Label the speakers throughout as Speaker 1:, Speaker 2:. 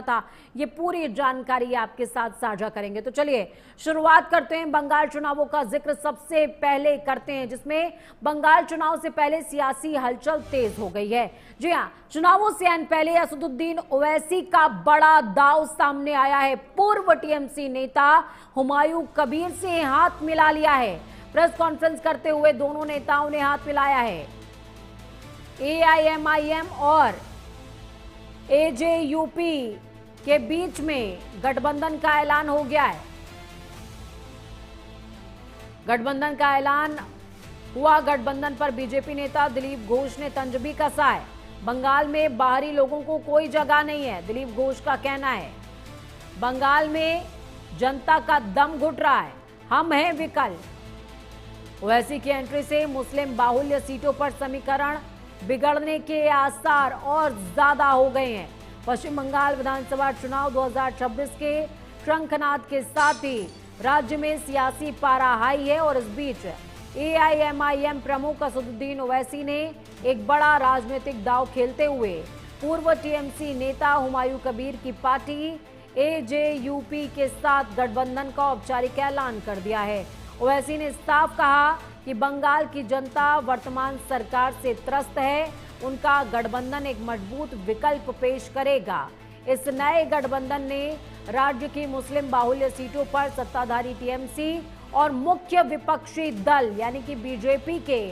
Speaker 1: था, ये पूरी जानकारी आपके साथ साझा करेंगे। तो चलिए शुरुआत करते हैं बंगाल चुनावों का जिक्र सबसे पहले करते हैं, जिसमें बंगाल चुनाव से पहले सियासी हलचल तेज हो गई है। जी हां, चुनावों से आने पहले असदुद्दीन ओवैसी का बड़ा दांव सामने आया है। पूर्व टीएमसी नेता हुमायूं कबीर से हाथ मिला लिया है। प्रेस कॉन्फ्रेंस करते हुए दोनों नेताओं ने हाथ मिलाया है। एआईएमआईएम और एजेयूपी के बीच में गठबंधन का ऐलान हो गया है। गठबंधन का ऐलान हुआ। गठबंधन पर बीजेपी नेता दिलीप घोष ने तंज भी कसा है। बंगाल में बाहरी लोगों को कोई जगह नहीं है, दिलीप घोष का कहना है। बंगाल में जनता का दम घुट रहा है, हम हैं विकल्प। ओवैसी की एंट्री से मुस्लिम बाहुल्य सीटों पर समीकरण बिगड़ने के आसार और ज्यादा हो गए हैं। पश्चिम बंगाल विधानसभा चुनाव 2026 के शंखनाद के साथ ही राज्य में सियासी पारा हाई है और इस बीच एआईएमआईएम प्रमुख असदुद्दीन ओवैसी ने एक बड़ा राजनीतिक दांव खेलते हुए पूर्व टीएमसी नेता हुमायूं कबीर की पार्टी एजेयूपी के साथ गठबंधन का औपचारिक ऐलान कर दिया है। ओवैसी ने साफ कहा कि बंगाल की जनता वर्तमान सरकार से त्रस्त है, उनका गठबंधन एक मजबूत विकल्प पेश करेगा। इस नए गठबंधन ने राज्य की मुस्लिम बाहुल्य सीटों पर सत्ताधारी टीएमसी और मुख्य विपक्षी दल यानी कि बीजेपी के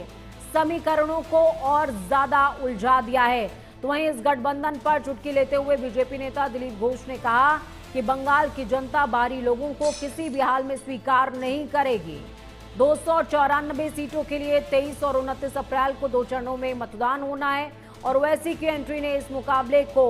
Speaker 1: समीकरणों को और ज्यादा उलझा दिया है। तो वहीं इस गठबंधन पर चुटकी लेते हुए बीजेपी नेता दिलीप घोष ने कहा कि बंगाल की जनता बाहरी लोगों को किसी भी हाल में स्वीकार नहीं करेगी। 294 सीटों के लिए 23 और 29 अप्रैल को 2 चरणों में मतदान होना है और ओवैसी की एंट्री ने इस मुकाबले को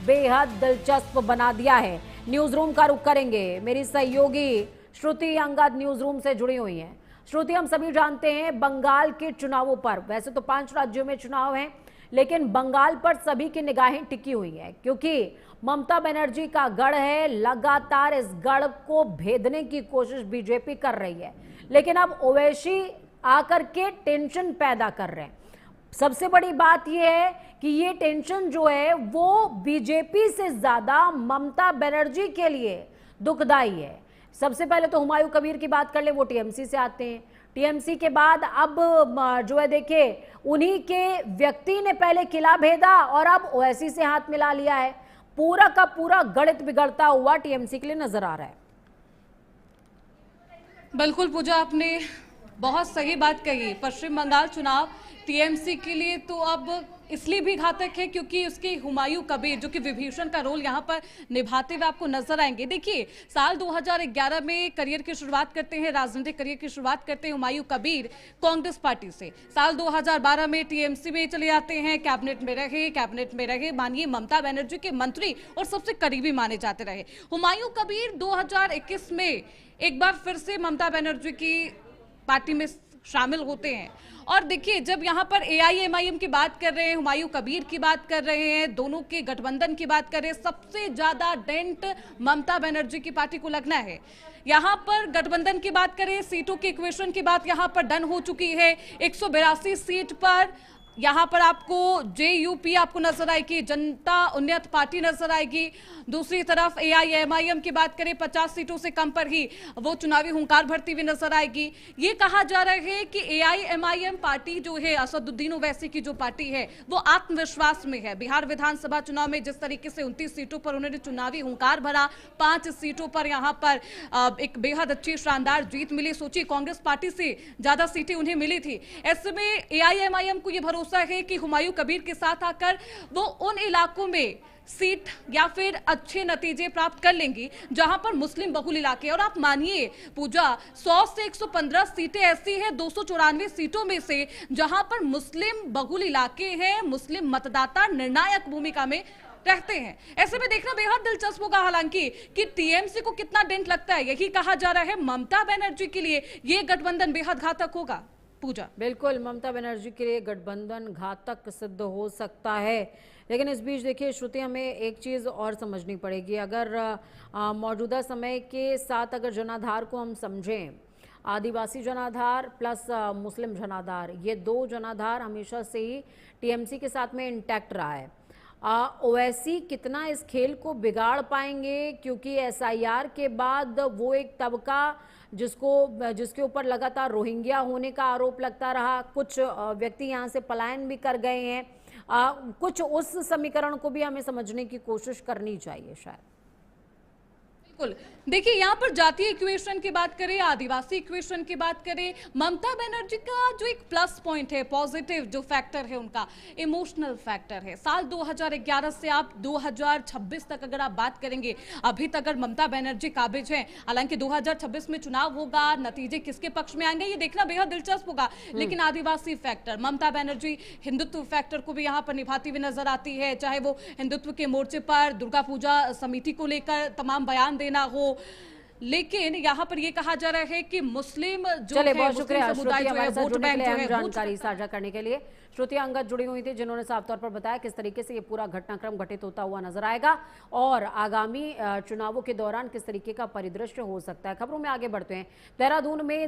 Speaker 1: बेहद दिलचस्प बना दिया है। न्यूज रूम का रुख करेंगे। मेरी सहयोगी श्रुति अंगद न्यूज रूम से जुड़ी हुई हैं। श्रुति, हम सभी जानते हैं बंगाल के चुनावों पर, वैसे तो 5 राज्यों में चुनाव हैं, लेकिन बंगाल पर सभी की निगाहें टिकी हुई है क्योंकि ममता बनर्जी का गढ़ है। लगातार इस गढ़ को भेदने की कोशिश बीजेपी कर रही है, लेकिन अब ओवैसी आकर के टेंशन पैदा कर रहे हैं। सबसे बड़ी बात यह है कि ये टेंशन जो है वो बीजेपी से ज्यादा ममता बनर्जी के लिए दुखदाई है। सबसे पहले तो हुमायूं कबीर की बात कर ले, वो टीएमसी से आते हैं। टीएमसी के बाद अब जो है देखिए उन्हीं के व्यक्ति ने पहले किला भेदा और अब ओवैसी से हाथ मिला लिया है। पूरा का पूरा गणित बिगड़ता हुआ टीएमसी के लिए नजर आ रहा है।
Speaker 2: बिल्कुल पूजा, आपने बहुत सही बात कही। पश्चिम बंगाल चुनाव टीएमसी के लिए तो अब इसलिए भी घातक है क्योंकि उसके हुमायूं कबीर जो कि विभीषण का रोल यहां पर निभाते हुए आपको नजर आएंगे। देखिए, साल 2011 में करियर की शुरुआत करते हैं, राजनीतिक करियर की शुरुआत करते हैं हुमायूं कबीर कांग्रेस पार्टी से। साल 2012 में टीएमसी में चले जाते हैं, कैबिनेट में रहे, मानिए ममता बनर्जी के मंत्री और सबसे करीबी माने जाते रहे। हुमायूं कबीर 2021 में एक बार फिर से ममता बनर्जी की पार्टी में शामिल होते हैं। और देखिए, जब यहां पर एआईएमआईएम की बात कर रहे हैं, हुमायूं कबीर की बात कर रहे हैं, दोनों के गठबंधन की बात कर रहे हैं, सबसे ज्यादा डेंट ममता बनर्जी की पार्टी को लगना है। यहां पर गठबंधन की बात करें, सीटों की इक्वेशन की बात यहां पर डन हो चुकी है। 182 सीट पर यहां पर आपको जेयूपी आपको नजर आएगी, जनता उन्नत पार्टी नजर आएगी। दूसरी तरफ एआईएमआईएम की बात करें, 50 सीटों से कम पर ही वो चुनावी हुंकार भरती हुई नजर आएगी। ये कहा जा रहा है कि एआईएमआईएम पार्टी जो है, असदुद्दीन ओवैसी की जो पार्टी है, वो आत्मविश्वास में है। बिहार विधानसभा चुनाव में जिस तरीके से 29 सीटों पर उन्होंने चुनावी हुंकार भरा, 5 सीटों पर यहां पर एक बेहद अच्छी शानदार जीत मिली। सोचिए, कांग्रेस पार्टी से ज्यादा सीटें उन्हें मिली थी। ऐसे में एआईएमआईएम को यह भरोसा है कि हुमायूं कबीर के साथ आकर वो उन इलाकों में सीट या फिर अच्छे नतीजे प्राप्त कर लेंगी जहां पर मुस्लिम बहुल इलाके। और आप मानिए पूजा, 100 से 115 सीटें ऐसी हैं 294 सीटों में से जहां पर मुस्लिम बहुल इलाके हैं, मुस्लिम मतदाता निर्णायक भूमिका में रहते हैं। ऐसे में देखना बेहद दिलचस्प होगा हालांकि कि टीएमसी को कितना डेंट लगता है। यही कहा जा रहा है ममता बनर्जी के लिए यह गठबंधन बेहद घातक होगा। पूजा, बिल्कुल
Speaker 1: ममता बनर्जी के लिए गठबंधन घातक सिद्ध हो सकता है। लेकिन इस बीच देखिए श्रुति, हमें एक चीज़ और समझनी पड़ेगी। अगर मौजूदा समय के साथ अगर जनाधार को हम समझें, आदिवासी जनाधार प्लस मुस्लिम जनाधार, ये 2 जनाधार हमेशा से ही टीएमसी के साथ में इंटैक्ट रहा है। ओवैसी कितना इस खेल को बिगाड़ पाएंगे, क्योंकि एसआईआर के बाद वो एक तबका जिसके ऊपर लगातार रोहिंग्या होने का आरोप लगता रहा, कुछ व्यक्ति यहाँ से पलायन भी कर गए हैं। कुछ उस समीकरण को भी हमें समझने की कोशिश करनी चाहिए शायद।
Speaker 2: बिल्कुल, देखिए यहाँ पर जातीय इक्वेशन की बात करें, आदिवासी इक्वेशन की बात करें, ममता बनर्जी का जो एक प्लस पॉइंट है, पॉजिटिव जो फैक्टर है उनका इमोशनल फैक्टर है। साल 2011 से आप 2026 तक अगर आप बात करेंगे, अभी तक अगर ममता बनर्जी काबिज हैं, हालांकि 2026 में चुनाव होगा, नतीजे किसके पक्ष में आएंगे ये देखना बेहद दिलचस्प होगा, लेकिन आदिवासी फैक्टर, ममता बनर्जी हिंदुत्व फैक्टर को भी यहाँ पर निभाती हुई नजर आती है, चाहे वो हिंदुत्व के मोर्चे पर दुर्गा पूजा समिति को लेकर तमाम बयान देना हो। लेकिन यहाँ पर ये कहा जा रहा है कि मुस्लिम जो है,
Speaker 1: बहुत शुक्रिया
Speaker 2: समुदाय जो है, वोट बैंक जो है,
Speaker 1: जानकारी साझा करने के लिए। श्रुति अंगद जुड़ी हुई थी, जिन्होंने साफ तौर पर बताया किस तरीके से ये पूरा घटनाक्रम घटित होता हुआ नजर आएगा और आगामी चुनावों के दौरान किस तरीके का परिदृश्य हो सकता है। खबरों में आगे बढ़ते हैं। देहरादून में